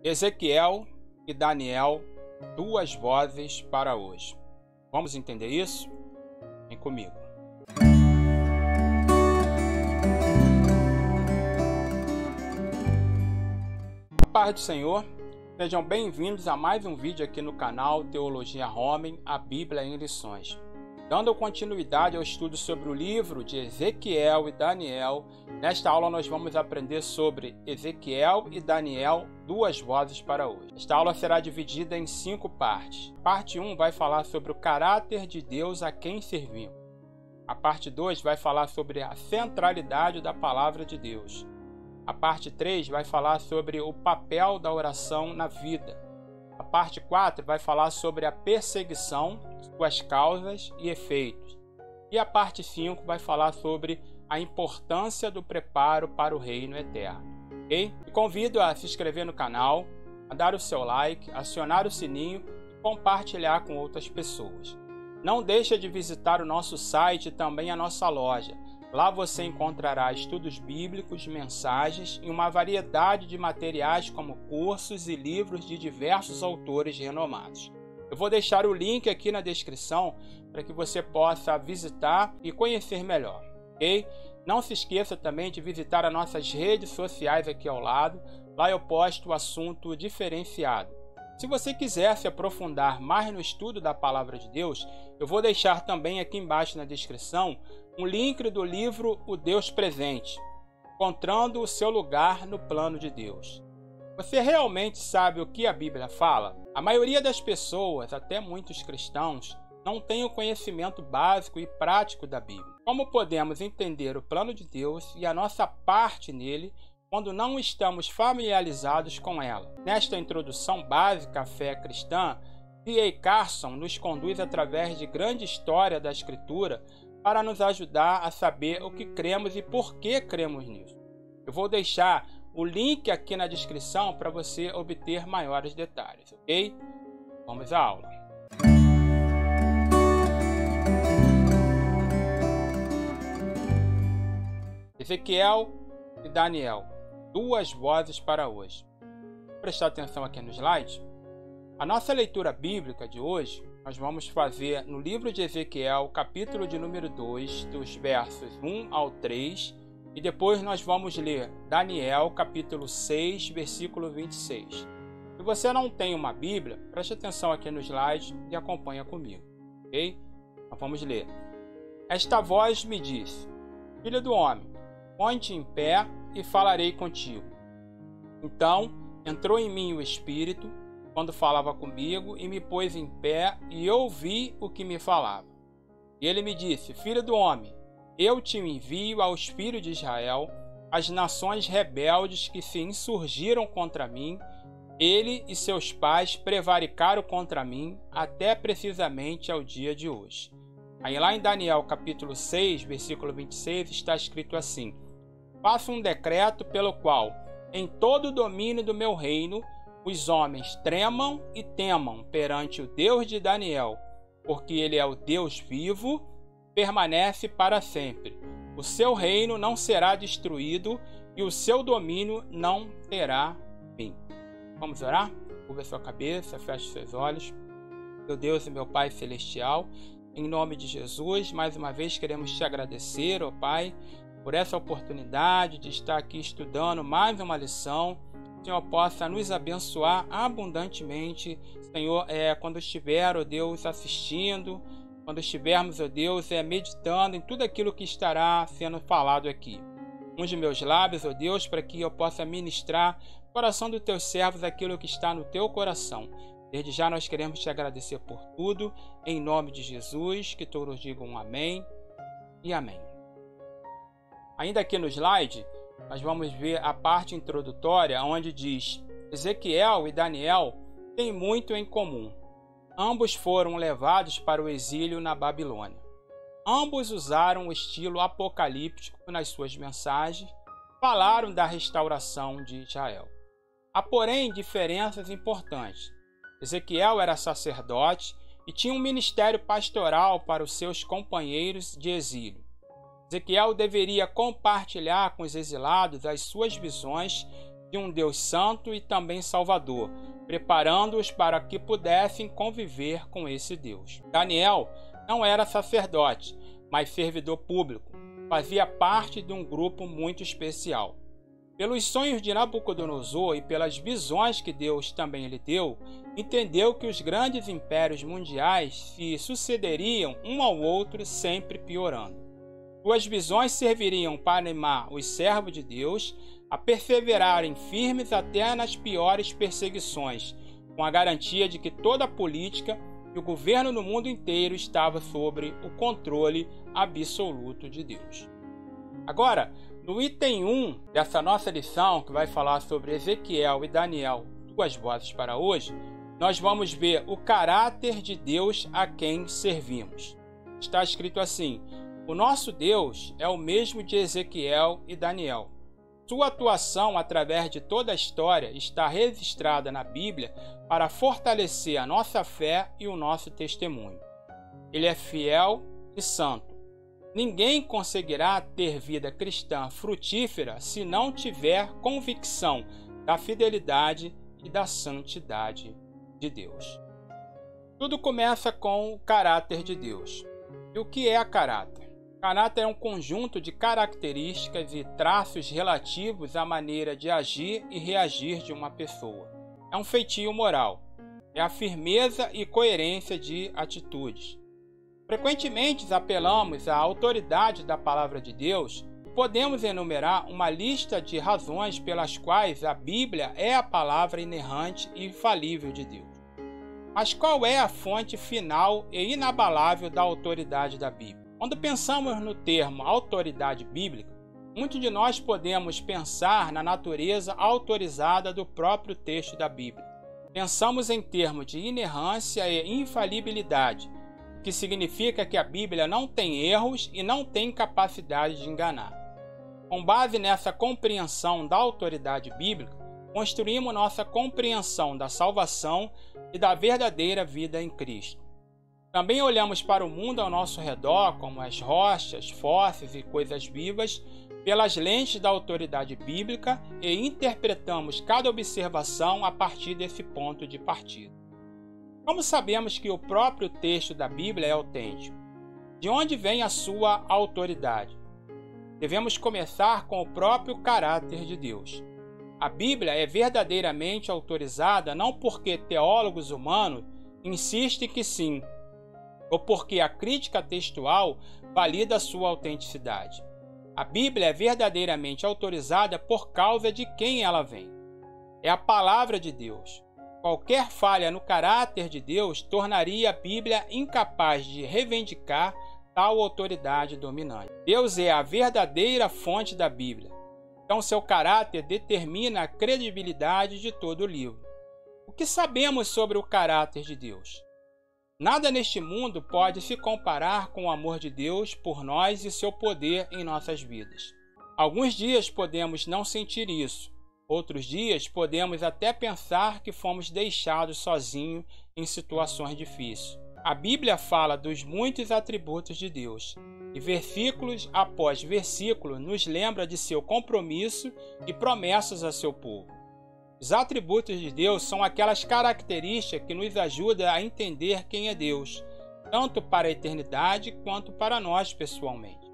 Ezequiel e Daniel, duas vozes para hoje. Vamos entender isso? Vem comigo. A paz do Senhor, sejam bem-vindos a mais um vídeo aqui no canal Teologia Homem, a Bíblia em Lições. Dando continuidade ao estudo sobre o livro de Ezequiel e Daniel, nesta aula nós vamos aprender sobre Ezequiel e Daniel, duas vozes para hoje. Esta aula será dividida em 5 partes. A parte 1 vai falar sobre o caráter de Deus a quem servimos. A parte 2 vai falar sobre a centralidade da palavra de Deus. A parte 3 vai falar sobre o papel da oração na vida. A parte 4 vai falar sobre a perseguição, suas causas e efeitos. E a parte 5 vai falar sobre a importância do preparo para o reino eterno. Ok? E convido a se inscrever no canal, a dar o seu like, acionar o sininho e compartilhar com outras pessoas. Não deixe de visitar o nosso site e também a nossa loja. Lá você encontrará estudos bíblicos, mensagens e uma variedade de materiais como cursos e livros de diversos autores renomados. Eu vou deixar o link aqui na descrição para que você possa visitar e conhecer melhor, ok? Não se esqueça também de visitar as nossas redes sociais aqui ao lado. Lá eu posto assunto diferenciado. Se você quiser se aprofundar mais no estudo da Palavra de Deus, eu vou deixar também aqui embaixo na descrição um link do livro O Deus Presente, encontrando o seu lugar no plano de Deus. Você realmente sabe o que a Bíblia fala? A maioria das pessoas, até muitos cristãos, não tem o conhecimento básico e prático da Bíblia. Como podemos entender o plano de Deus e a nossa parte nele quando não estamos familiarizados com ela? Nesta introdução básica à fé cristã, D.A. Carson nos conduz através de grande história da Escritura para nos ajudar a saber o que cremos e por que cremos nisso. Eu vou deixar o link aqui na descrição para você obter maiores detalhes, ok? Vamos à aula. Ezequiel e Daniel, duas vozes para hoje. Vou prestar atenção aqui no slide. A nossa leitura bíblica de hoje, nós vamos fazer no livro de Ezequiel, capítulo de número 2, dos versos 1 ao 3, e depois nós vamos ler Daniel, capítulo 6, versículo 26. Se você não tem uma Bíblia, preste atenção aqui no slide e acompanha comigo, ok? Então vamos ler. Esta voz me disse: Filho do homem, põe-te em pé e falarei contigo. Então entrou em mim o Espírito, quando falava comigo, e me pôs em pé, e ouvi o que me falava. E ele me disse: Filho do homem, eu te envio aos filhos de Israel, as nações rebeldes que se insurgiram contra mim. Ele e seus pais prevaricaram contra mim até precisamente ao dia de hoje. Aí lá em Daniel capítulo 6, versículo 26, está escrito assim: Faço um decreto pelo qual, em todo o domínio do meu reino, os homens tremam e temam perante o Deus de Daniel, porque ele é o Deus vivo, permanece para sempre. O seu reino não será destruído e o seu domínio não terá fim. Vamos orar? Curva sua cabeça, feche seus olhos. Meu Deus e meu Pai celestial, em nome de Jesus, mais uma vez queremos te agradecer, ó Pai, por essa oportunidade de estar aqui estudando mais uma lição. O Senhor possa nos abençoar abundantemente, Senhor, quando estiver, ó Deus, assistindo, quando estivermos, ó Deus, meditando em tudo aquilo que estará sendo falado aqui. Unge meus lábios, ó Deus, para que eu possa ministrar no coração dos teus servos aquilo que está no teu coração. Desde já nós queremos te agradecer por tudo, em nome de Jesus, que todos digam amém e amém. Ainda aqui no slide, nós vamos ver a parte introdutória, onde diz: Ezequiel e Daniel têm muito em comum. Ambos foram levados para o exílio na Babilônia. Ambos usaram o estilo apocalíptico nas suas mensagens, falaram da restauração de Israel. Há, porém, diferenças importantes. Ezequiel era sacerdote e tinha um ministério pastoral para os seus companheiros de exílio. Ezequiel deveria compartilhar com os exilados as suas visões de um Deus santo e também salvador, preparando-os para que pudessem conviver com esse Deus. Daniel não era sacerdote, mas servidor público. Fazia parte de um grupo muito especial. Pelos sonhos de Nabucodonosor e pelas visões que Deus também lhe deu, entendeu que os grandes impérios mundiais se sucederiam um ao outro, sempre piorando. Suas visões serviriam para animar os servos de Deus a perseverarem firmes até nas piores perseguições, com a garantia de que toda a política e o governo no mundo inteiro estava sob o controle absoluto de Deus. Agora, no item 1 dessa nossa lição, que vai falar sobre Ezequiel e Daniel, duas vozes para hoje, nós vamos ver o caráter de Deus a quem servimos. Está escrito assim: o nosso Deus é o mesmo de Ezequiel e Daniel. Sua atuação através de toda a história está registrada na Bíblia para fortalecer a nossa fé e o nosso testemunho. Ele é fiel e santo. Ninguém conseguirá ter vida cristã frutífera se não tiver convicção da fidelidade e da santidade de Deus. Tudo começa com o caráter de Deus. E o que é caráter? Caráter é um conjunto de características e traços relativos à maneira de agir e reagir de uma pessoa. É um feitio moral. É a firmeza e coerência de atitudes. Frequentemente apelamos à autoridade da palavra de Deus e podemos enumerar uma lista de razões pelas quais a Bíblia é a palavra inerrante e infalível de Deus. Mas qual é a fonte final e inabalável da autoridade da Bíblia? Quando pensamos no termo autoridade bíblica, muitos de nós podemos pensar na natureza autorizada do próprio texto da Bíblia. Pensamos em termos de inerrância e infalibilidade, o que significa que a Bíblia não tem erros e não tem capacidade de enganar. Com base nessa compreensão da autoridade bíblica, construímos nossa compreensão da salvação e da verdadeira vida em Cristo. Também olhamos para o mundo ao nosso redor, como as rochas, fósseis e coisas vivas, pelas lentes da autoridade bíblica e interpretamos cada observação a partir desse ponto de partida. Como sabemos que o próprio texto da Bíblia é autêntico? De onde vem a sua autoridade? Devemos começar com o próprio caráter de Deus. A Bíblia é verdadeiramente autorizada não porque teólogos humanos insistem que sim, ou porque a crítica textual valida sua autenticidade. A Bíblia é verdadeiramente autorizada por causa de quem ela vem. É a palavra de Deus. Qualquer falha no caráter de Deus tornaria a Bíblia incapaz de reivindicar tal autoridade dominante. Deus é a verdadeira fonte da Bíblia. Então, seu caráter determina a credibilidade de todo o livro. O que sabemos sobre o caráter de Deus? Nada neste mundo pode se comparar com o amor de Deus por nós e seu poder em nossas vidas. Alguns dias podemos não sentir isso. Outros dias podemos até pensar que fomos deixados sozinhos em situações difíceis. A Bíblia fala dos muitos atributos de Deus, e versículos após versículo nos lembra de seu compromisso e promessas a seu povo. Os atributos de Deus são aquelas características que nos ajudam a entender quem é Deus, tanto para a eternidade quanto para nós pessoalmente.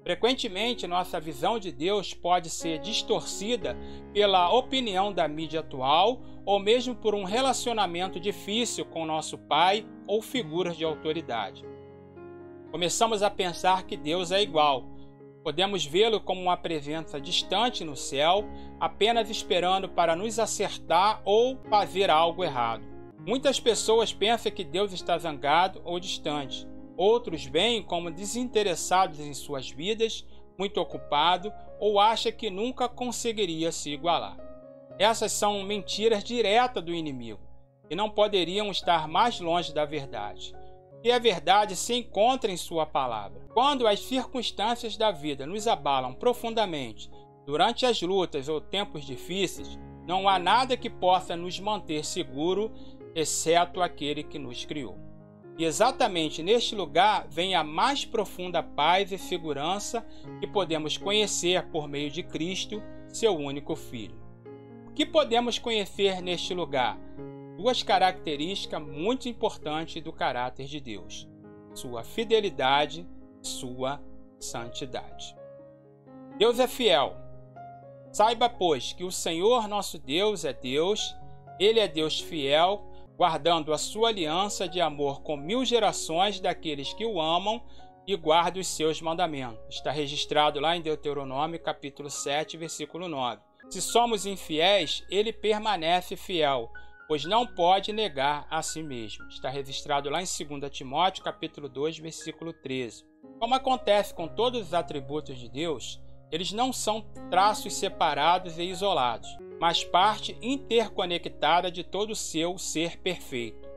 Frequentemente, nossa visão de Deus pode ser distorcida pela opinião da mídia atual ou mesmo por um relacionamento difícil com nosso pai ou figuras de autoridade. Começamos a pensar que Deus é igual. Podemos vê-lo como uma presença distante no céu, apenas esperando para nos acertar ou fazer algo errado. Muitas pessoas pensam que Deus está zangado ou distante. Outros veem como desinteressados em suas vidas, muito ocupado, ou acham que nunca conseguiria se igualar. Essas são mentiras diretas do inimigo, e não poderiam estar mais longe da verdade. E a verdade se encontra em sua palavra. Quando as circunstâncias da vida nos abalam profundamente, durante as lutas ou tempos difíceis, não há nada que possa nos manter seguro, exceto aquele que nos criou. E exatamente neste lugar vem a mais profunda paz e segurança que podemos conhecer por meio de Cristo, seu único Filho. O que podemos conhecer neste lugar? Duas características muito importantes do caráter de Deus: sua fidelidade e sua santidade. Deus é fiel. Saiba, pois, que o Senhor nosso Deus é Deus, Ele é Deus fiel, guardando a sua aliança de amor com 1000 gerações daqueles que o amam e guardam os seus mandamentos. Está registrado lá em Deuteronômio, capítulo 7, versículo 9. Se somos infiéis, Ele permanece fiel, pois não pode negar a si mesmo. Está registrado lá em 2 Timóteo, capítulo 2, versículo 13. Como acontece com todos os atributos de Deus, eles não são traços separados e isolados, mas parte interconectada de todo o seu ser perfeito.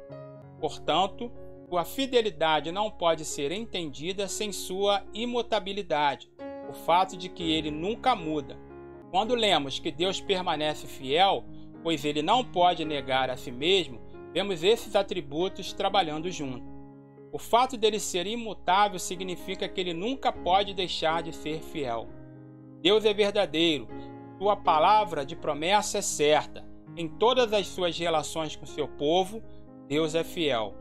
Portanto, sua fidelidade não pode ser entendida sem sua imutabilidade, o fato de que ele nunca muda. Quando lemos que Deus permanece fiel, pois ele não pode negar a si mesmo, vemos esses atributos trabalhando juntos. O fato dele ser imutável significa que ele nunca pode deixar de ser fiel. Deus é verdadeiro, sua palavra de promessa é certa. Em todas as suas relações com seu povo, Deus é fiel.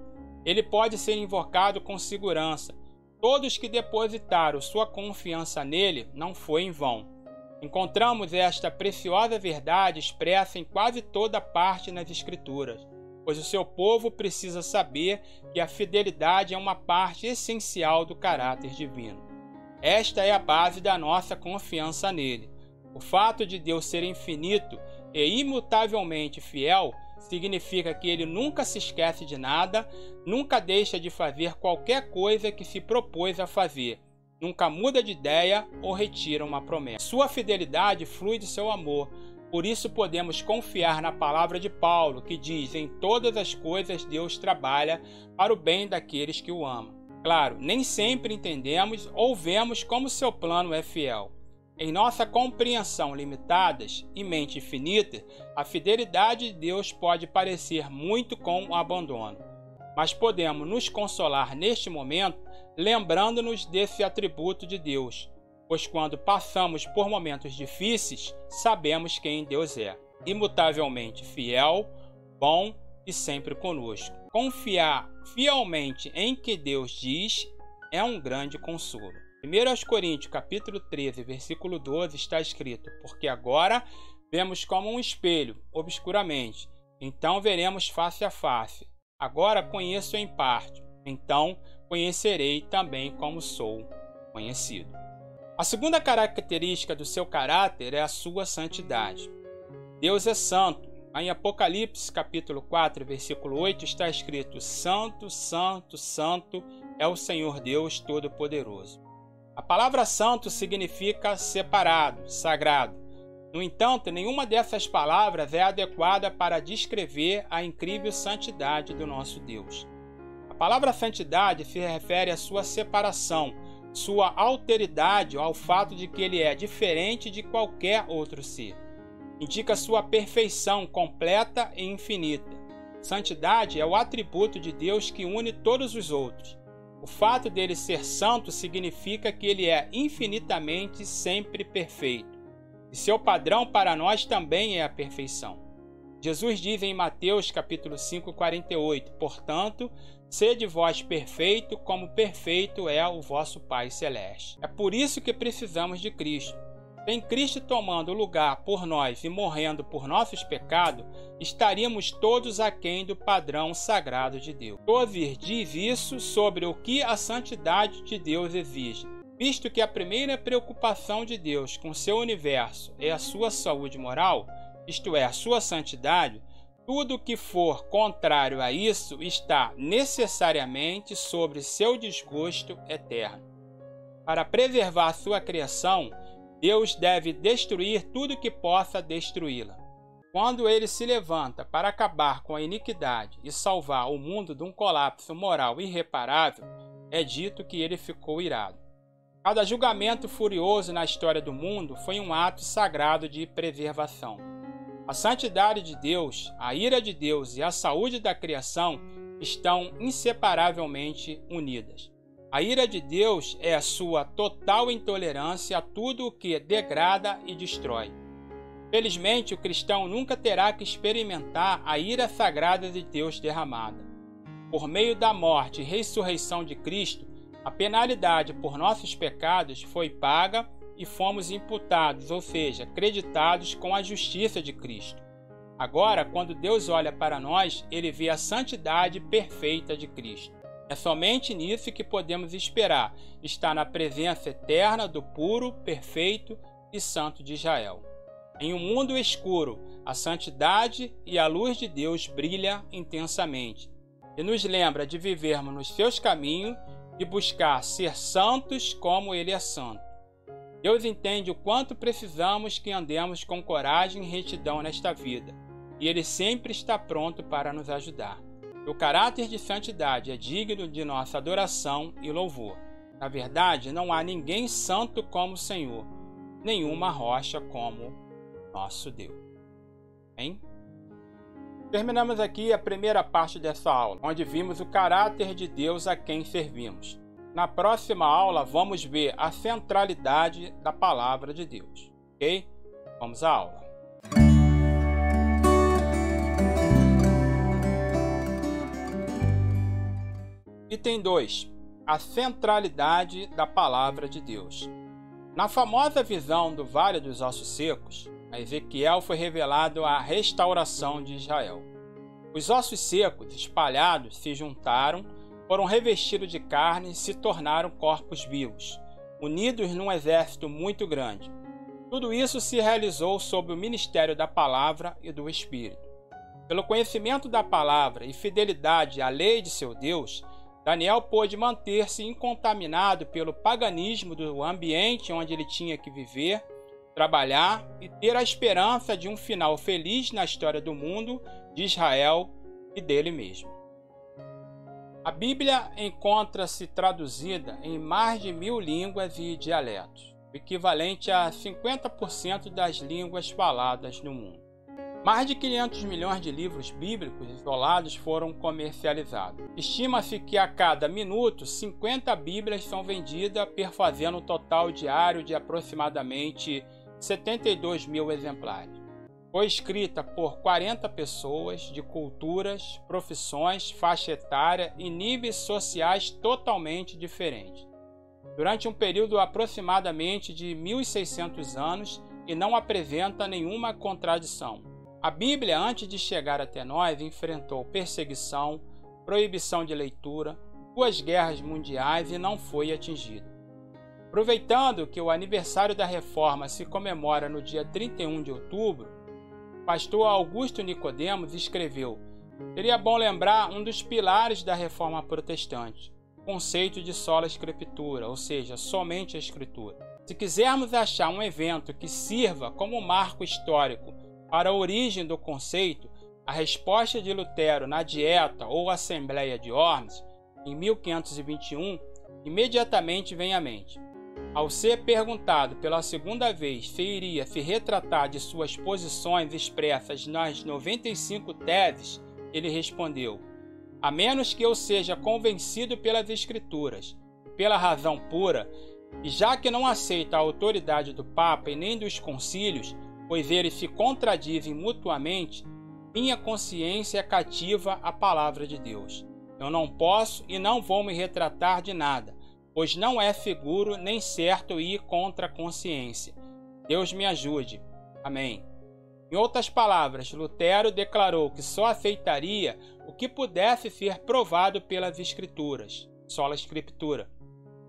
Ele pode ser invocado com segurança. Todos que depositaram sua confiança nele não foi em vão. Encontramos esta preciosa verdade expressa em quase toda parte nas Escrituras, pois o seu povo precisa saber que a fidelidade é uma parte essencial do caráter divino. Esta é a base da nossa confiança nele. O fato de Deus ser infinito e imutavelmente fiel significa que ele nunca se esquece de nada, nunca deixa de fazer qualquer coisa que se propôs a fazer, nunca muda de ideia ou retira uma promessa. Sua fidelidade flui do seu amor. Por isso podemos confiar na palavra de Paulo, que diz: em todas as coisas Deus trabalha para o bem daqueles que o amam. Claro, nem sempre entendemos ou vemos como seu plano é fiel. Em nossa compreensão limitadas e mente finita, a fidelidade de Deus pode parecer muito com o abandono. Mas podemos nos consolar neste momento, lembrando-nos desse atributo de Deus, pois quando passamos por momentos difíceis, sabemos quem Deus é: imutavelmente fiel, bom e sempre conosco. Confiar fielmente em que Deus diz é um grande consolo. 1 Coríntios, capítulo 13, versículo 12, está escrito: porque agora vemos como um espelho, obscuramente, então veremos face a face. Agora conheço em parte, então conhecerei também como sou conhecido. A segunda característica do seu caráter é a sua santidade. Deus é santo. Em Apocalipse, capítulo 4, versículo 8, está escrito: Santo, Santo, Santo é o Senhor Deus Todo-Poderoso. A palavra santo significa separado, sagrado. No entanto, nenhuma dessas palavras é adequada para descrever a incrível santidade do nosso Deus. A palavra santidade se refere à sua separação, sua alteridade ao fato de que ele é diferente de qualquer outro ser. Indica sua perfeição completa e infinita. Santidade é o atributo de Deus que une todos os outros. O fato dele ser santo significa que ele é infinitamente sempre perfeito. E seu padrão para nós também é a perfeição. Jesus diz em Mateus capítulo 5, 48, portanto, sede vós perfeito, como perfeito é o vosso Pai Celeste. É por isso que precisamos de Cristo. Sem Cristo tomando lugar por nós e morrendo por nossos pecados, estaríamos todos aquém do padrão sagrado de Deus. Tozer diz isso sobre o que a santidade de Deus exige. Visto que a primeira preocupação de Deus com seu universo é a sua saúde moral, isto é, a sua santidade, tudo que for contrário a isso está necessariamente sobre seu desgosto eterno. Para preservar sua criação, Deus deve destruir tudo que possa destruí-la. Quando ele se levanta para acabar com a iniquidade e salvar o mundo de um colapso moral irreparável, é dito que ele ficou irado. Cada julgamento furioso na história do mundo foi um ato sagrado de preservação. A santidade de Deus, a ira de Deus e a saúde da criação estão inseparavelmente unidas. A ira de Deus é a sua total intolerância a tudo o que degrada e destrói. Felizmente, o cristão nunca terá que experimentar a ira sagrada de Deus derramada. Por meio da morte e ressurreição de Cristo, a penalidade por nossos pecados foi paga e fomos imputados, ou seja, creditados com a justiça de Cristo. Agora, quando Deus olha para nós, ele vê a santidade perfeita de Cristo. É somente nisso que podemos esperar estar na presença eterna do puro, perfeito e santo de Israel. Em um mundo escuro, a santidade e a luz de Deus brilha intensamente e nos lembra de vivermos nos seus caminhos e buscar ser santos como ele é santo. Deus entende o quanto precisamos que andemos com coragem e retidão nesta vida, e ele sempre está pronto para nos ajudar. O caráter de santidade é digno de nossa adoração e louvor. Na verdade, não há ninguém santo como o Senhor, nenhuma rocha como nosso Deus. Hein? Terminamos aqui a primeira parte dessa aula, onde vimos o caráter de Deus a quem servimos. Na próxima aula, vamos ver a centralidade da palavra de Deus. Ok? Vamos à aula. Item 2. A centralidade da palavra de Deus. Na famosa visão do Vale dos Ossos Secos, a Ezequiel foi revelado a restauração de Israel. Os ossos secos, espalhados, se juntaram, foram revestidos de carne e se tornaram corpos vivos, unidos num exército muito grande. Tudo isso se realizou sob o ministério da palavra e do Espírito. Pelo conhecimento da palavra e fidelidade à lei de seu Deus, Daniel pôde manter-se incontaminado pelo paganismo do ambiente onde ele tinha que viver, trabalhar e ter a esperança de um final feliz na história do mundo, de Israel e dele mesmo. A Bíblia encontra-se traduzida em mais de 1000 línguas e dialetos, o equivalente a 50% das línguas faladas no mundo. Mais de 500 milhões de livros bíblicos isolados foram comercializados. Estima-se que a cada minuto 50 Bíblias são vendidas, perfazendo um total diário de aproximadamente 72 mil exemplares. Foi escrita por 40 pessoas de culturas, profissões, faixa etária e níveis sociais totalmente diferentes, durante um período aproximadamente de 1.600 anos, e não apresenta nenhuma contradição. A Bíblia, antes de chegar até nós, enfrentou perseguição, proibição de leitura, 2 guerras mundiais e não foi atingida. Aproveitando que o aniversário da Reforma se comemora no dia 31 de outubro, o pastor Augusto Nicodemos escreveu: seria bom lembrar um dos pilares da Reforma Protestante, o conceito de sola Escritura, ou seja, somente a Escritura. Se quisermos achar um evento que sirva como marco histórico para a origem do conceito, a resposta de Lutero na Dieta ou Assembleia de Worms, em 1521, imediatamente vem à mente. Ao ser perguntado pela segunda vez se iria se retratar de suas posições expressas nas 95 teses, ele respondeu: a menos que eu seja convencido pelas Escrituras, pela razão pura, e já que não aceita a autoridade do Papa e nem dos concílios, pois eles se contradizem mutuamente, minha consciência é cativa à palavra de Deus. Eu não posso e não vou me retratar de nada, pois não é seguro nem certo ir contra a consciência. Deus me ajude. Amém. Em outras palavras, Lutero declarou que só aceitaria o que pudesse ser provado pelas Escrituras, sola Escritura.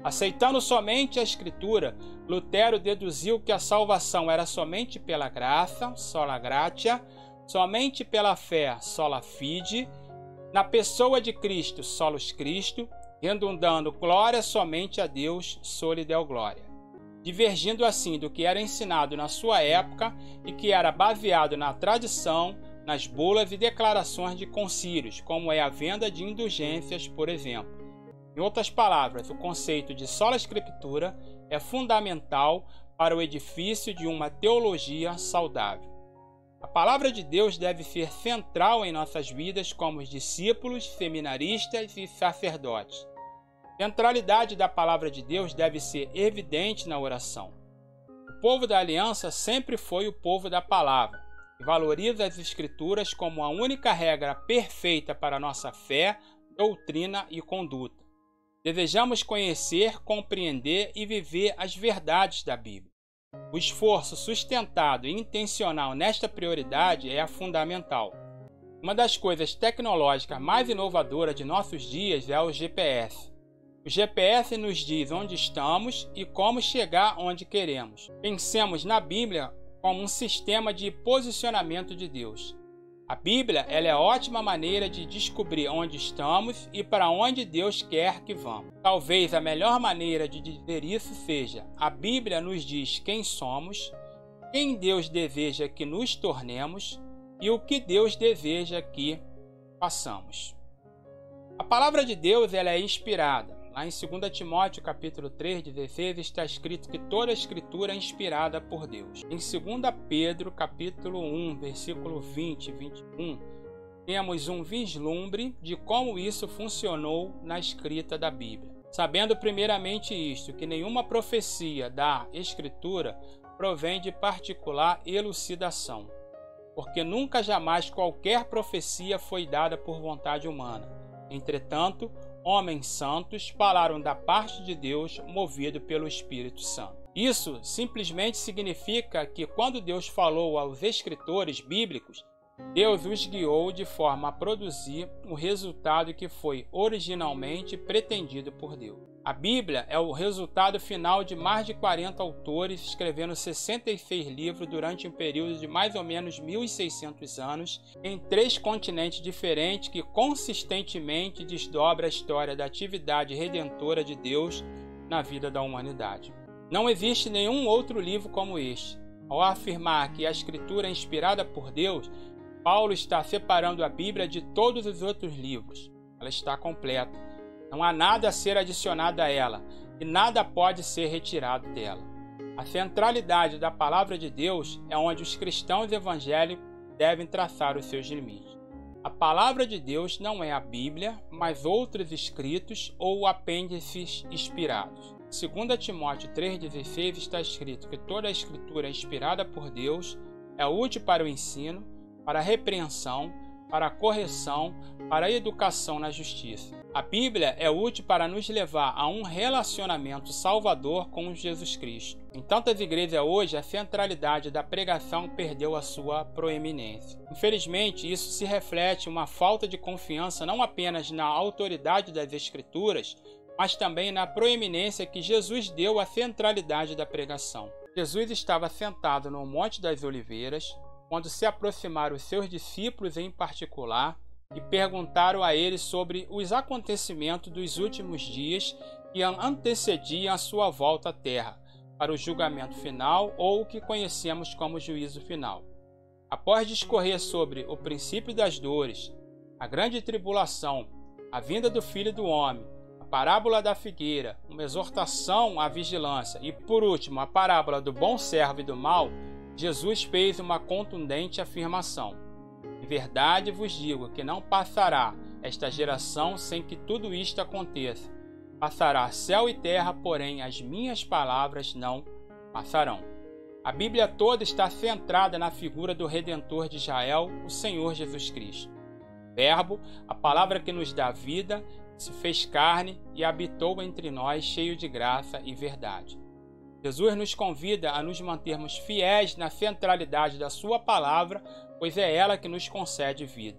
Aceitando somente a Escritura, Lutero deduziu que a salvação era somente pela graça, sola gratia, somente pela fé, sola fide, na pessoa de Cristo, solus Christo, redundando glória somente a Deus, soli Deo glória, divergindo assim do que era ensinado na sua época e que era baseado na tradição, nas bulas e declarações de concílios, como é a venda de indulgências, por exemplo. Em outras palavras, o conceito de sola Escritura é fundamental para o edifício de uma teologia saudável. A palavra de Deus deve ser central em nossas vidas como discípulos, seminaristas e sacerdotes. A centralidade da palavra de Deus deve ser evidente na oração. O povo da aliança sempre foi o povo da palavra e valoriza as Escrituras como a única regra perfeita para nossa fé, doutrina e conduta. Desejamos conhecer, compreender e viver as verdades da Bíblia. O esforço sustentado e intencional nesta prioridade é fundamental. Uma das coisas tecnológicas mais inovadoras de nossos dias é o GPS. O GPS nos diz onde estamos e como chegar onde queremos. Pensemos na Bíblia como um sistema de posicionamento de Deus. A Bíblia é ótima maneira de descobrir onde estamos e para onde Deus quer que vamos. Talvez a melhor maneira de dizer isso seja: a Bíblia nos diz quem somos, quem Deus deseja que nos tornemos e o que Deus deseja que façamos. A palavra de Deus é inspirada. Lá em 2 Timóteo capítulo 3:16 está escrito que toda a Escritura é inspirada por Deus. Em 2 Pedro capítulo 1, versículo 20 e 21, temos um vislumbre de como isso funcionou na escrita da Bíblia. Sabendo primeiramente isto, que nenhuma profecia da Escritura provém de particular elucidação, porque nunca jamais qualquer profecia foi dada por vontade humana. Entretanto, homens santos falaram da parte de Deus, movido pelo Espírito Santo. Isso simplesmente significa que quando Deus falou aos escritores bíblicos, Deus os guiou de forma a produzir o resultado que foi originalmente pretendido por Deus. A Bíblia é o resultado final de mais de 40 autores escrevendo 66 livros durante um período de mais ou menos 1.600 anos em 3 continentes diferentes que consistentemente desdobra a história da atividade redentora de Deus na vida da humanidade. Não existe nenhum outro livro como este. Ao afirmar que a Escritura é inspirada por Deus, Paulo está separando a Bíblia de todos os outros livros. Ela está completa. Não há nada a ser adicionado a ela e nada pode ser retirado dela. A centralidade da palavra de Deus é onde os cristãos evangélicos devem traçar os seus limites. A palavra de Deus não é a Bíblia, mas outros escritos ou apêndices inspirados. Em 2 Timóteo 3,16 está escrito que toda a Escritura é inspirada por Deus, é útil para o ensino, para a repreensão, para a correção, para a educação na justiça. A Bíblia é útil para nos levar a um relacionamento salvador com Jesus Cristo. Em tantas igrejas hoje, a centralidade da pregação perdeu a sua proeminência. Infelizmente, isso se reflete em uma falta de confiança não apenas na autoridade das Escrituras, mas também na proeminência que Jesus deu à centralidade da pregação. Jesus estava sentado no Monte das Oliveiras, quando se aproximaram os seus discípulos em particular e perguntaram a ele sobre os acontecimentos dos últimos dias que antecediam a sua volta à terra, para o julgamento final ou o que conhecemos como juízo final. Após discorrer sobre o princípio das dores, a grande tribulação, a vinda do Filho do Homem, a parábola da figueira, uma exortação à vigilância e, por último, a parábola do bom servo e do mau, Jesus fez uma contundente afirmação: em verdade vos digo que não passará esta geração sem que tudo isto aconteça. Passará céu e terra, porém as minhas palavras não passarão. A Bíblia toda está centrada na figura do Redentor de Israel, o Senhor Jesus Cristo. O Verbo, a palavra que nos dá vida, se fez carne e habitou entre nós, cheio de graça e verdade. Jesus nos convida a nos mantermos fiéis na centralidade da sua palavra, pois é ela que nos concede vida.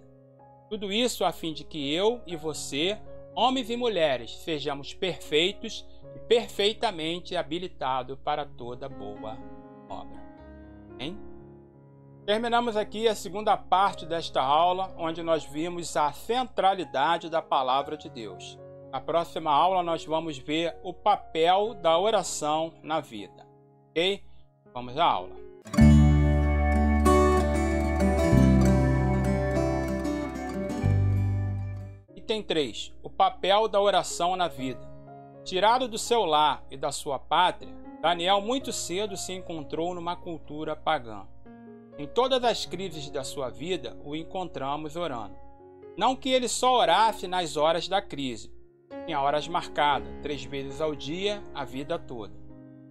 Tudo isso a fim de que eu e você, homens e mulheres, sejamos perfeitos e perfeitamente habilitados para toda boa obra. Amém? Terminamos aqui a segunda parte desta aula, onde nós vimos a centralidade da palavra de Deus. Na próxima aula nós vamos ver o papel da oração na vida. Ok? Vamos à aula. Item 3. O papel da oração na vida. Tirado do seu lar e da sua pátria, Daniel muito cedo se encontrou numa cultura pagã. Em todas as crises da sua vida, o encontramos orando. Não que ele só orasse nas horas da crise, tinha horas marcadas, 3 vezes ao dia, a vida toda.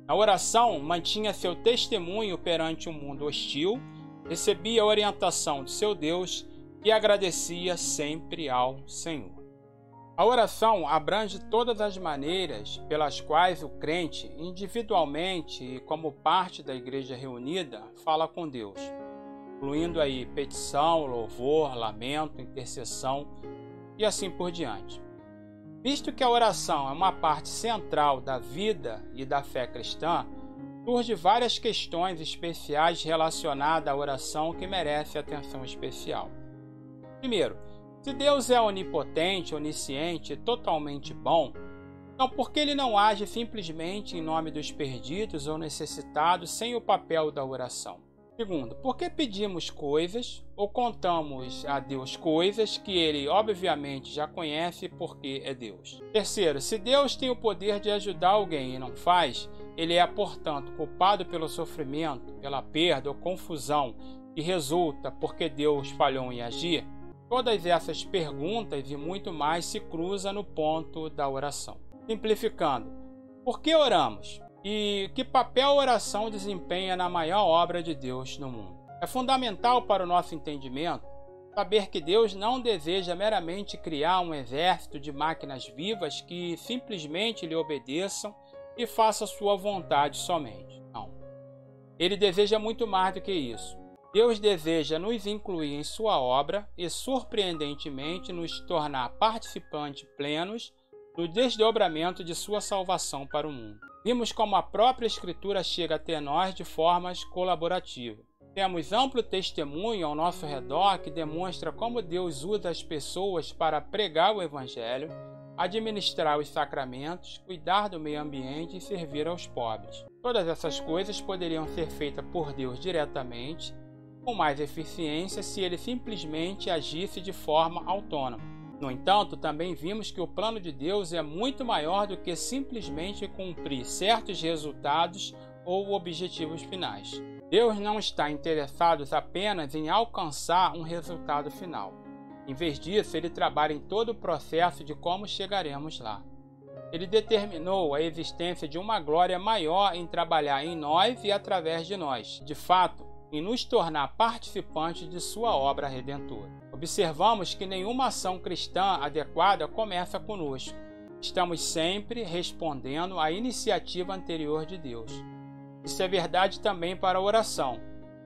Na oração, mantinha seu testemunho perante um mundo hostil, recebia a orientação de seu Deus e agradecia sempre ao Senhor. A oração abrange todas as maneiras pelas quais o crente, individualmente e como parte da igreja reunida, fala com Deus, incluindo aí petição, louvor, lamento, intercessão e assim por diante. Visto que a oração é uma parte central da vida e da fé cristã, surgem várias questões especiais relacionadas à oração que merecem atenção especial. Primeiro, se Deus é onipotente, onisciente e totalmente bom, então por que Ele não age simplesmente em nome dos perdidos ou necessitados sem o papel da oração? Segundo, por que pedimos coisas ou contamos a Deus coisas que Ele obviamente já conhece porque é Deus? Terceiro, se Deus tem o poder de ajudar alguém e não faz, Ele é, portanto, culpado pelo sofrimento, pela perda ou confusão que resulta porque Deus falhou em agir? Todas essas perguntas e muito mais se cruzam no ponto da oração. Simplificando, por que oramos? E que papel a oração desempenha na maior obra de Deus no mundo? É fundamental para o nosso entendimento saber que Deus não deseja meramente criar um exército de máquinas vivas que simplesmente lhe obedeçam e façam sua vontade somente. Não. Ele deseja muito mais do que isso. Deus deseja nos incluir em sua obra e, surpreendentemente, nos tornar participantes plenos no desdobramento de sua salvação para o mundo. Vimos como a própria Escritura chega até nós de formas colaborativas. Temos amplo testemunho ao nosso redor que demonstra como Deus usa as pessoas para pregar o Evangelho, administrar os sacramentos, cuidar do meio ambiente e servir aos pobres. Todas essas coisas poderiam ser feitas por Deus diretamente, com mais eficiência se Ele simplesmente agisse de forma autônoma. No entanto, também vimos que o plano de Deus é muito maior do que simplesmente cumprir certos resultados ou objetivos finais. Deus não está interessado apenas em alcançar um resultado final. Em vez disso, Ele trabalha em todo o processo de como chegaremos lá. Ele determinou a existência de uma glória maior em trabalhar em nós e através de nós. De fato, em nos tornar participantes de sua obra redentora. Observamos que nenhuma ação cristã adequada começa conosco. Estamos sempre respondendo à iniciativa anterior de Deus. Isso é verdade também para a oração.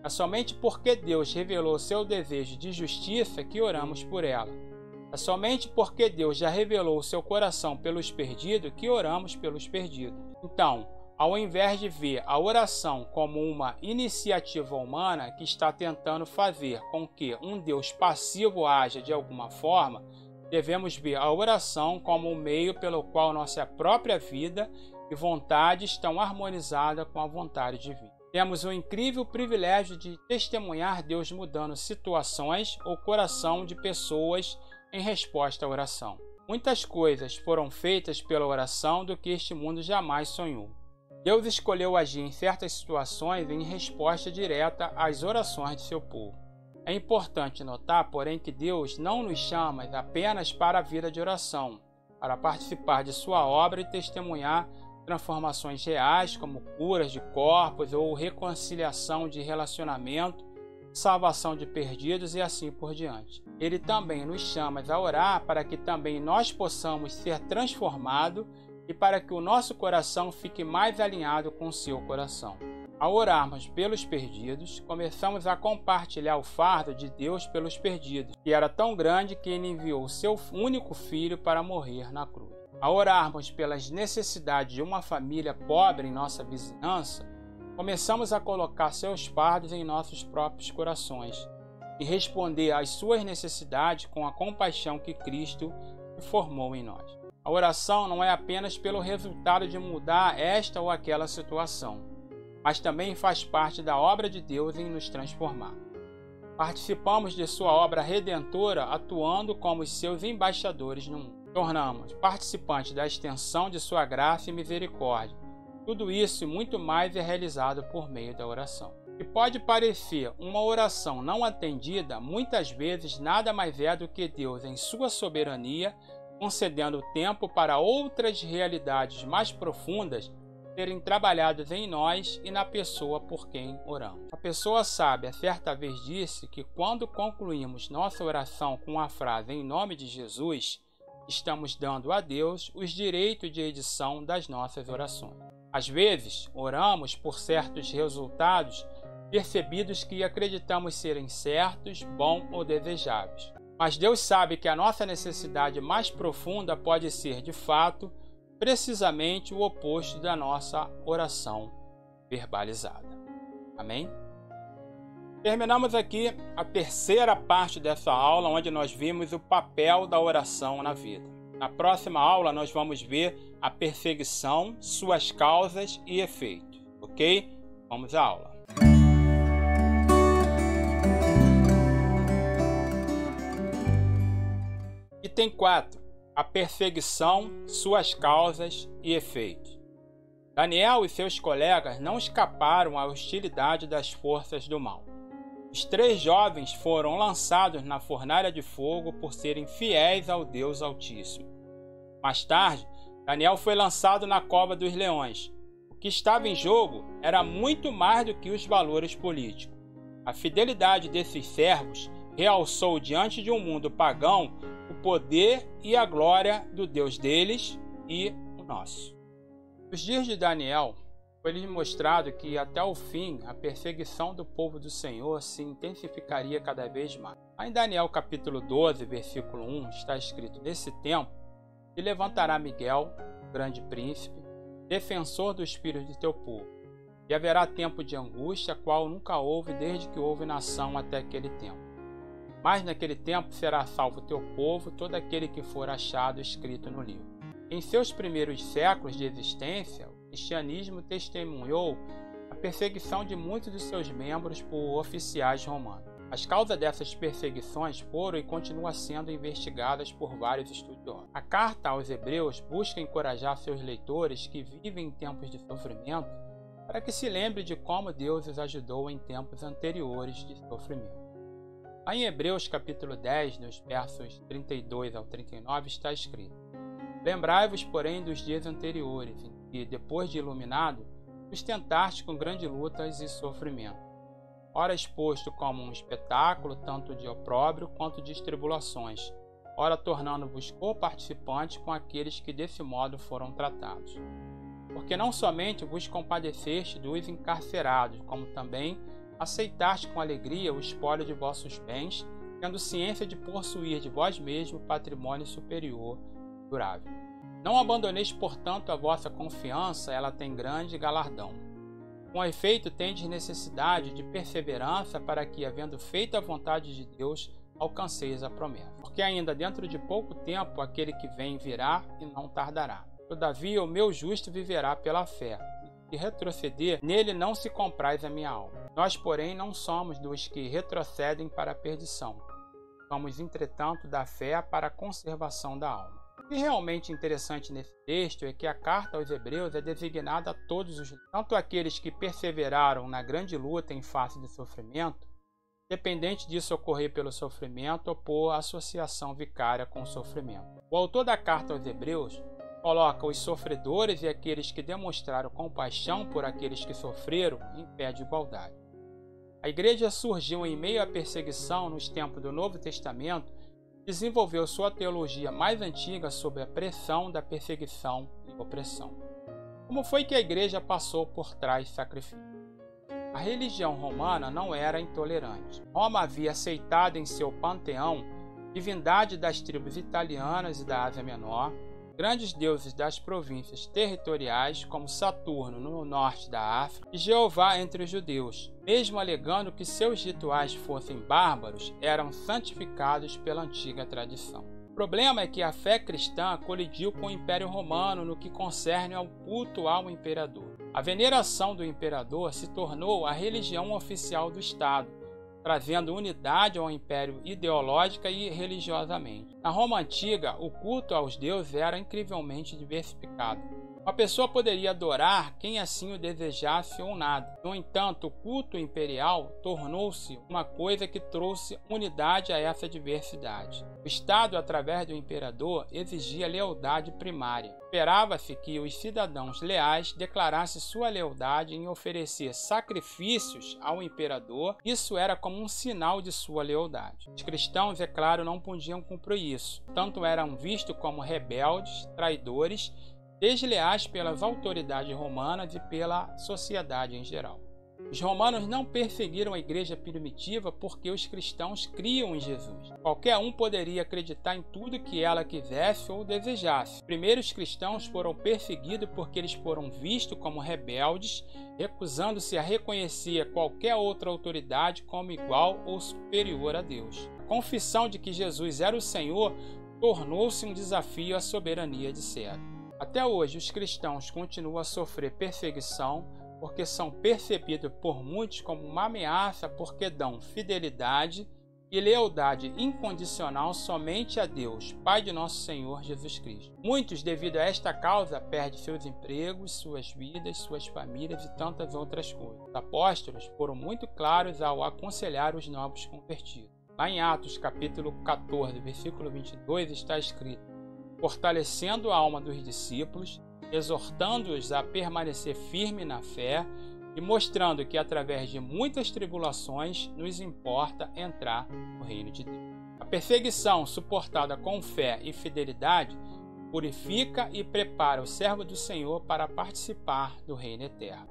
É somente porque Deus revelou seu desejo de justiça que oramos por ela. É somente porque Deus já revelou seu coração pelos perdidos que oramos pelos perdidos. Então, ao invés de ver a oração como uma iniciativa humana que está tentando fazer com que um Deus passivo haja de alguma forma, devemos ver a oração como um meio pelo qual nossa própria vida e vontade estão harmonizadas com a vontade divina. Temos o incrível privilégio de testemunhar Deus mudando situações ou coração de pessoas em resposta à oração. Muitas coisas foram feitas pela oração do que este mundo jamais sonhou. Deus escolheu agir em certas situações em resposta direta às orações de seu povo. É importante notar, porém, que Deus não nos chama apenas para a vida de oração, para participar de sua obra e testemunhar transformações reais, como curas de corpos ou reconciliação de relacionamento, salvação de perdidos e assim por diante. Ele também nos chama a orar para que também nós possamos ser transformados e para que o nosso coração fique mais alinhado com o seu coração. Ao orarmos pelos perdidos, começamos a compartilhar o fardo de Deus pelos perdidos, que era tão grande que Ele enviou o seu único filho para morrer na cruz. Ao orarmos pelas necessidades de uma família pobre em nossa vizinhança, começamos a colocar seus fardos em nossos próprios corações e responder às suas necessidades com a compaixão que Cristo formou em nós. A oração não é apenas pelo resultado de mudar esta ou aquela situação, mas também faz parte da obra de Deus em nos transformar. Participamos de sua obra redentora atuando como os seus embaixadores no mundo. Tornamos participantes da extensão de sua graça e misericórdia. Tudo isso e muito mais é realizado por meio da oração. E pode parecer uma oração não atendida, muitas vezes nada mais é do que Deus, em sua soberania, concedendo tempo para outras realidades mais profundas serem trabalhados em nós e na pessoa por quem oramos. A pessoa sábia certa vez disse que quando concluímos nossa oração com a frase "em nome de Jesus", estamos dando a Deus os direitos de edição das nossas orações. Às vezes, oramos por certos resultados percebidos que acreditamos serem certos, bons ou desejáveis. Mas Deus sabe que a nossa necessidade mais profunda pode ser, de fato, precisamente o oposto da nossa oração verbalizada. Amém? Terminamos aqui a terceira parte dessa aula, onde nós vimos o papel da oração na vida. Na próxima aula, nós vamos ver a perseguição, suas causas e efeitos. Ok? Vamos à aula. Item 4. A perseguição, suas causas e efeitos. Daniel e seus colegas não escaparam à hostilidade das forças do mal. Os 3 jovens foram lançados na fornalha de fogo por serem fiéis ao Deus Altíssimo. Mais tarde, Daniel foi lançado na cova dos leões. O que estava em jogo era muito mais do que os valores políticos. A fidelidade desses servos realçou diante de um mundo pagão o poder e a glória do Deus deles e o nosso. Nos dias de Daniel, foi-lhe mostrado que até o fim a perseguição do povo do Senhor se intensificaria cada vez mais. Em Daniel capítulo 12, versículo 1, está escrito: "Nesse tempo se levantará Miguel, grande príncipe, defensor do espírito de teu povo, e haverá tempo de angústia, qual nunca houve desde que houve nação até aquele tempo. Mas naquele tempo será salvo teu povo, todo aquele que for achado escrito no livro." Em seus primeiros séculos de existência, o cristianismo testemunhou a perseguição de muitos de seus membros por oficiais romanos. As causas dessas perseguições foram e continuam sendo investigadas por vários estudiosos. A carta aos Hebreus busca encorajar seus leitores que vivem em tempos de sofrimento para que se lembre de como Deus os ajudou em tempos anteriores de sofrimento. Em Hebreus capítulo 10, nos versos 32 ao 39, está escrito: "Lembrai-vos, porém, dos dias anteriores, em que, depois de iluminado, os tentaste com grandes lutas e sofrimento, ora exposto como um espetáculo, tanto de opróbrio quanto de tribulações, ora tornando-vos co-participantes com aqueles que desse modo foram tratados. Porque não somente vos compadeceste dos encarcerados, como também aceitaste com alegria o espólio de vossos bens, tendo ciência de possuir de vós mesmo patrimônio superior e durável. Não abandoneis, portanto, a vossa confiança, ela tem grande galardão. Com efeito, tendes necessidade de perseverança para que, havendo feito a vontade de Deus, alcanceis a promessa. Porque ainda dentro de pouco tempo aquele que vem virá e não tardará. Todavia o meu justo viverá pela fé. E retroceder, nele não se compraz a minha alma. Nós, porém, não somos dos que retrocedem para a perdição. Somos, entretanto, da fé para a conservação da alma." O que é realmente interessante nesse texto é que a carta aos Hebreus é designada a todos os, tanto aqueles que perseveraram na grande luta em face do sofrimento, dependente disso ocorrer pelo sofrimento ou por associação vicária com o sofrimento. O autor da carta aos Hebreus coloca os sofredores e aqueles que demonstraram compaixão por aqueles que sofreram em pé de igualdade. A igreja surgiu em meio à perseguição nos tempos do Novo Testamento e desenvolveu sua teologia mais antiga sob a pressão da perseguição e opressão. Como foi que a igreja passou por trás sacrifício? A religião romana não era intolerante. Roma havia aceitado em seu panteão divindade das tribos italianas e da Ásia Menor, grandes deuses das províncias territoriais, como Saturno no norte da África e Jeová entre os judeus, mesmo alegando que seus rituais fossem bárbaros, eram santificados pela antiga tradição. O problema é que a fé cristã colidiu com o Império Romano no que concerne ao culto ao imperador. A veneração do imperador se tornou a religião oficial do Estado, trazendo unidade ao império ideológica e religiosamente. Na Roma antiga, o culto aos deuses era incrivelmente diversificado. Uma pessoa poderia adorar quem assim o desejasse ou nada. No entanto, o culto imperial tornou-se uma coisa que trouxe unidade a essa diversidade. O Estado, através do imperador, exigia lealdade primária. Esperava-se que os cidadãos leais declarassem sua lealdade em oferecer sacrifícios ao imperador. Isso era como um sinal de sua lealdade. Os cristãos, é claro, não podiam cumprir isso. Tanto eram vistos como rebeldes, traidores, desleais pelas autoridades romanas e pela sociedade em geral. Os romanos não perseguiram a igreja primitiva porque os cristãos criam em Jesus. Qualquer um poderia acreditar em tudo que ela quisesse ou desejasse. Primeiro, os cristãos foram perseguidos porque eles foram vistos como rebeldes, recusando-se a reconhecer qualquer outra autoridade como igual ou superior a Deus. A confissão de que Jesus era o Senhor tornou-se um desafio à soberania de César. Até hoje, os cristãos continuam a sofrer perseguição porque são percebidos por muitos como uma ameaça porque dão fidelidade e lealdade incondicional somente a Deus, Pai de nosso Senhor Jesus Cristo. Muitos, devido a esta causa, perdem seus empregos, suas vidas, suas famílias e tantas outras coisas. Os apóstolos foram muito claros ao aconselhar os novos convertidos. Lá em Atos capítulo 14, versículo 22, está escrito: fortalecendo a alma dos discípulos, exortando-os a permanecer firme na fé e mostrando que através de muitas tribulações nos importa entrar no reino de Deus. A perseguição suportada com fé e fidelidade purifica e prepara o servo do Senhor para participar do reino eterno.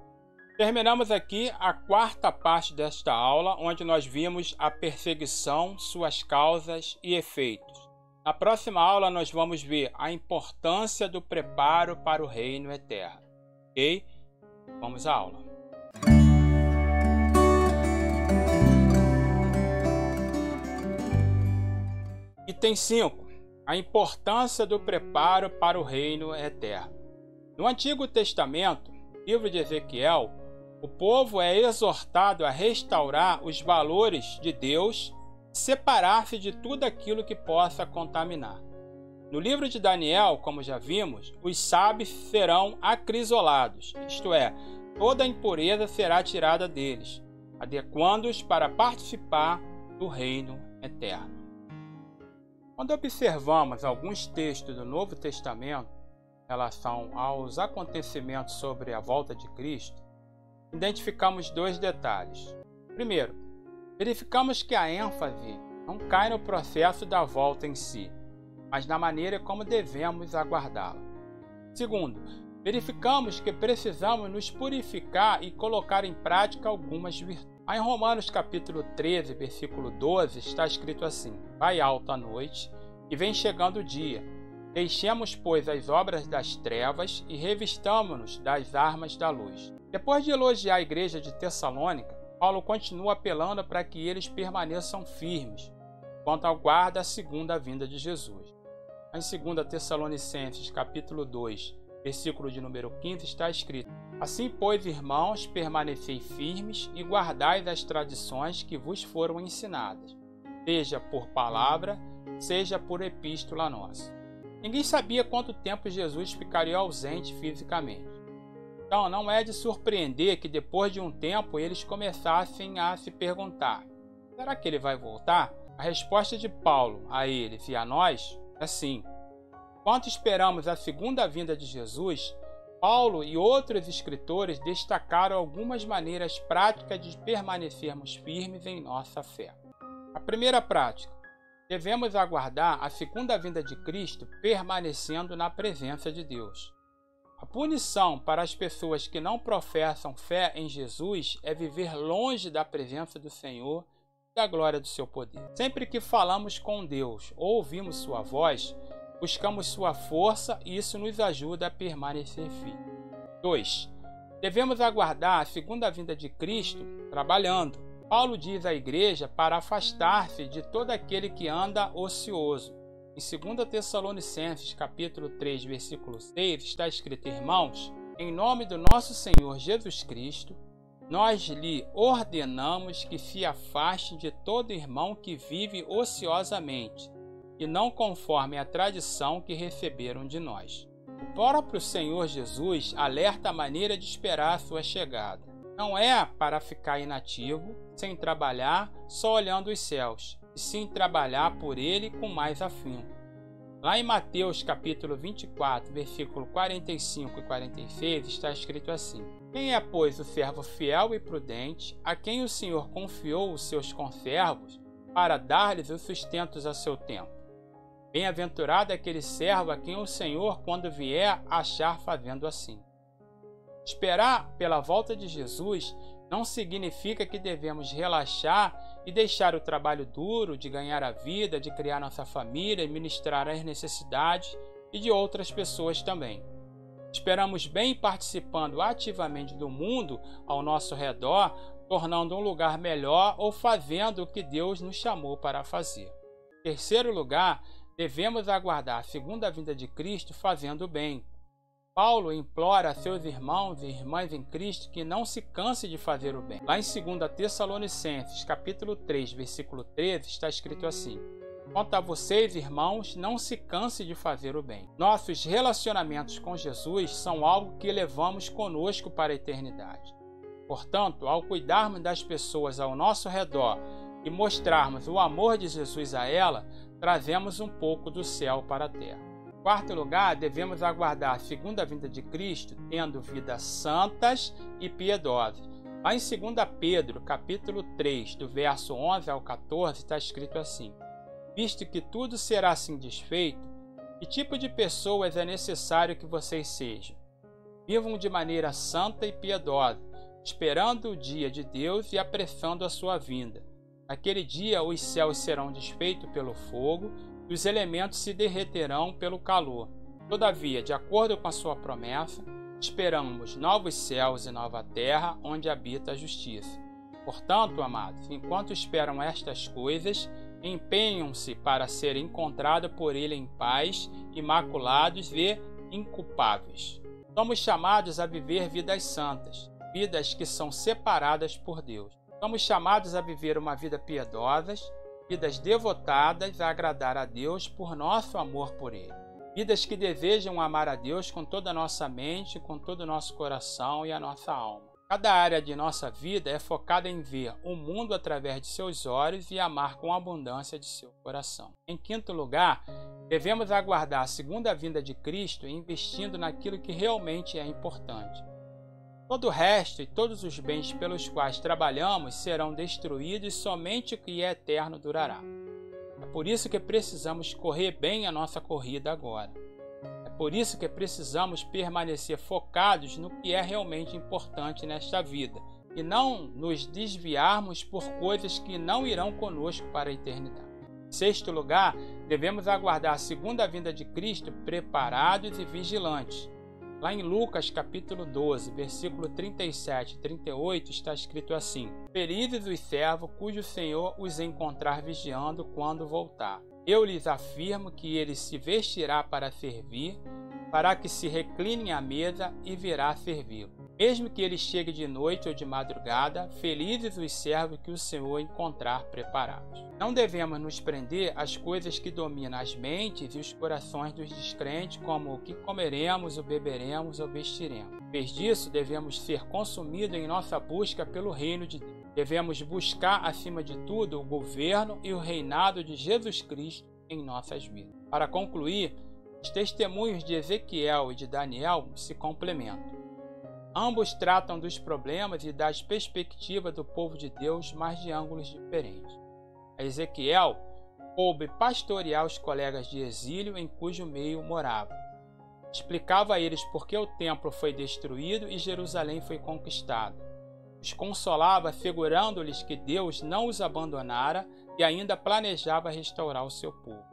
Terminamos aqui a quarta parte desta aula, onde nós vimos a perseguição, suas causas e efeitos. Na próxima aula, nós vamos ver a importância do preparo para o reino eterno. Ok? Vamos à aula. Item 5. A importância do preparo para o reino eterno. No Antigo Testamento, livro de Ezequiel, o povo é exortado a restaurar os valores de Deus, separar-se de tudo aquilo que possa contaminar. No livro de Daniel, como já vimos, os sábios serão acrisolados, isto é, toda a impureza será tirada deles, adequando-os para participar do reino eterno. Quando observamos alguns textos do Novo Testamento em relação aos acontecimentos sobre a volta de Cristo, identificamos dois detalhes. Primeiro, verificamos que a ênfase não cai no processo da volta em si, mas na maneira como devemos aguardá-la. Segundo, verificamos que precisamos nos purificar e colocar em prática algumas virtudes. Em Romanos capítulo 13, versículo 12, está escrito assim: vai alta a noite e vem chegando o dia. Deixemos, pois, as obras das trevas e revistamo-nos das armas da luz. Depois de elogiar a igreja de Tessalônica, Paulo continua apelando para que eles permaneçam firmes quanto ao guarda a segunda vinda de Jesus. Em 2 Tessalonicenses capítulo 2, versículo de número 15, está escrito: assim, pois, irmãos, permanecei firmes e guardai as tradições que vos foram ensinadas, seja por palavra, seja por epístola nossa. Ninguém sabia quanto tempo Jesus ficaria ausente fisicamente. Então, não é de surpreender que depois de um tempo eles começassem a se perguntar: será que ele vai voltar? A resposta de Paulo a eles e a nós é sim. Enquanto esperamos a segunda vinda de Jesus, Paulo e outros escritores destacaram algumas maneiras práticas de permanecermos firmes em nossa fé. A primeira prática: devemos aguardar a segunda vinda de Cristo permanecendo na presença de Deus. A punição para as pessoas que não professam fé em Jesus é viver longe da presença do Senhor e da glória do seu poder. Sempre que falamos com Deus ou ouvimos sua voz, buscamos sua força e isso nos ajuda a permanecer firmes. 2. Devemos aguardar a segunda vinda de Cristo trabalhando. Paulo diz à igreja para afastar-se de todo aquele que anda ocioso. Em 2 Tessalonicenses capítulo 3, versículo 6, está escrito: irmãos, em nome do nosso Senhor Jesus Cristo, nós lhe ordenamos que se afaste de todo irmão que vive ociosamente, e não conforme a tradição que receberam de nós. O próprio Senhor Jesus alerta a maneira de esperar a sua chegada. Não é para ficar inativo, sem trabalhar, só olhando os céus, e sim trabalhar por ele com mais afinco. Lá em Mateus capítulo 24, versículo 45 e 46, está escrito assim: Quem é, pois, o servo fiel e prudente, a quem o Senhor confiou os seus conservos, para dar-lhes os sustentos a seu tempo? Bem-aventurado é aquele servo a quem o Senhor, quando vier, achar fazendo assim. Esperar pela volta de Jesus não significa que devemos relaxar e deixar o trabalho duro de ganhar a vida, de criar nossa família e ministrar as necessidades e de outras pessoas também. Esperamos bem participando ativamente do mundo ao nosso redor, tornando um lugar melhor ou fazendo o que Deus nos chamou para fazer. Em terceiro lugar, devemos aguardar a segunda vinda de Cristo fazendo o bem. Paulo implora a seus irmãos e irmãs em Cristo que não se canse de fazer o bem. Lá em 2 Tessalonicenses, capítulo 3, versículo 13, está escrito assim: Quanto a vocês, irmãos, não se canse de fazer o bem. Nossos relacionamentos com Jesus são algo que levamos conosco para a eternidade. Portanto, ao cuidarmos das pessoas ao nosso redor e mostrarmos o amor de Jesus a ela, trazemos um pouco do céu para a terra. Em quarto lugar, devemos aguardar a segunda vinda de Cristo tendo vidas santas e piedosas. Lá em 2 Pedro, capítulo 3, do verso 11 ao 14, está escrito assim: Visto que tudo será assim desfeito, que tipo de pessoas é necessário que vocês sejam? Vivam de maneira santa e piedosa, esperando o dia de Deus e apressando a sua vinda. Naquele dia os céus serão desfeitos pelo fogo, e os elementos se derreterão pelo calor. Todavia, de acordo com a sua promessa, esperamos novos céus e nova terra, onde habita a justiça. Portanto, amados, enquanto esperam estas coisas, empenham-se para serem encontrados por Ele em paz, imaculados e inculpáveis. Somos chamados a viver vidas santas, vidas que são separadas por Deus. Somos chamados a viver uma vida piedosa, vidas devotadas a agradar a Deus por nosso amor por Ele. Vidas que desejam amar a Deus com toda a nossa mente, com todo o nosso coração e a nossa alma. Cada área de nossa vida é focada em ver o mundo através de seus olhos e amar com abundância de seu coração. Em quinto lugar, devemos aguardar a segunda vinda de Cristo investindo naquilo que realmente é importante. Todo o resto e todos os bens pelos quais trabalhamos serão destruídos e somente o que é eterno durará. É por isso que precisamos correr bem a nossa corrida agora. É por isso que precisamos permanecer focados no que é realmente importante nesta vida e não nos desviarmos por coisas que não irão conosco para a eternidade. Em sexto lugar, devemos aguardar a segunda vinda de Cristo preparados e vigilantes. Lá em Lucas capítulo 12, versículo 37 e 38, está escrito assim: Felizes os servos cujo Senhor os encontrar vigiando quando voltar. Eu lhes afirmo que ele se vestirá para servir, para que se reclinem à mesa e virá servi-lo. Mesmo que ele chegue de noite ou de madrugada, felizes os servos que o Senhor encontrar preparados. Não devemos nos prender às coisas que dominam as mentes e os corações dos descrentes, como o que comeremos, ou beberemos ou vestiremos. Em vez disso, devemos ser consumidos em nossa busca pelo reino de Deus. Devemos buscar, acima de tudo, o governo e o reinado de Jesus Cristo em nossas vidas. Para concluir, os testemunhos de Ezequiel e de Daniel se complementam. Ambos tratam dos problemas e das perspectivas do povo de Deus, mas de ângulos diferentes. A Ezequiel coube pastorear os colegas de exílio em cujo meio morava. Explicava a eles por que o templo foi destruído e Jerusalém foi conquistada. Os consolava assegurando-lhes que Deus não os abandonara e ainda planejava restaurar o seu povo.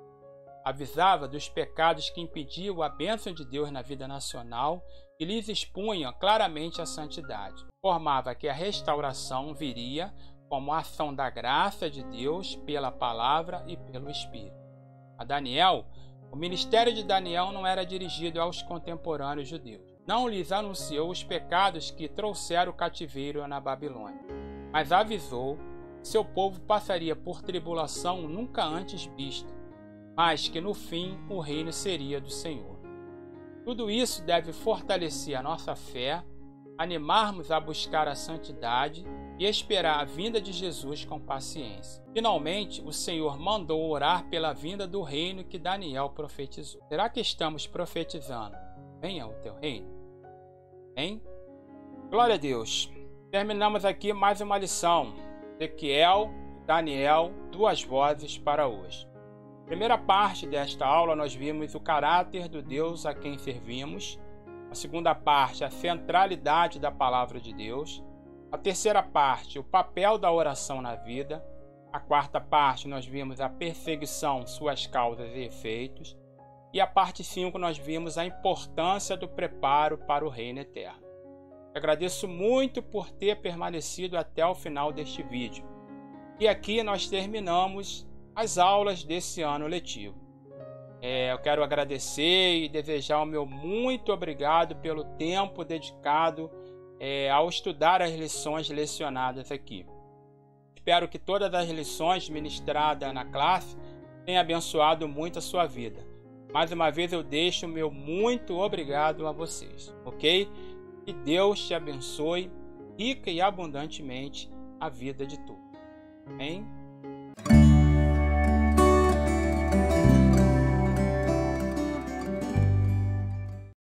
Avisava dos pecados que impediam a bênção de Deus na vida nacional e lhes expunha claramente a santidade. Informava que a restauração viria como a ação da graça de Deus pela palavra e pelo Espírito. A Daniel, o ministério de Daniel não era dirigido aos contemporâneos judeus. Não lhes anunciou os pecados que trouxeram o cativeiro na Babilônia, mas avisou que seu povo passaria por tribulação nunca antes vista, mas que no fim o reino seria do Senhor. Tudo isso deve fortalecer a nossa fé, animar-nos a buscar a santidade e esperar a vinda de Jesus com paciência. Finalmente, o Senhor mandou orar pela vinda do reino que Daniel profetizou. Será que estamos profetizando? Venha o teu reino. Hein? Glória a Deus. Terminamos aqui mais uma lição. Ezequiel, Daniel, duas vozes para hoje. Primeira parte desta aula nós vimos o caráter do Deus a quem servimos. A segunda parte, a centralidade da palavra de Deus. A terceira parte, o papel da oração na vida. A quarta parte, nós vimos a perseguição, suas causas e efeitos. E a parte 5, nós vimos a importância do preparo para o reino eterno. Agradeço muito por ter permanecido até o final deste vídeo. E aqui nós terminamos as aulas desse ano letivo. Eu quero agradecer e desejar o meu muito obrigado pelo tempo dedicado ao estudar as lições lecionadas aqui. Espero que todas as lições ministradas na classe tenham abençoado muito a sua vida. Mais uma vez eu deixo o meu muito obrigado a vocês, ok? Que Deus te abençoe rica e abundantemente a vida de todos. Amém?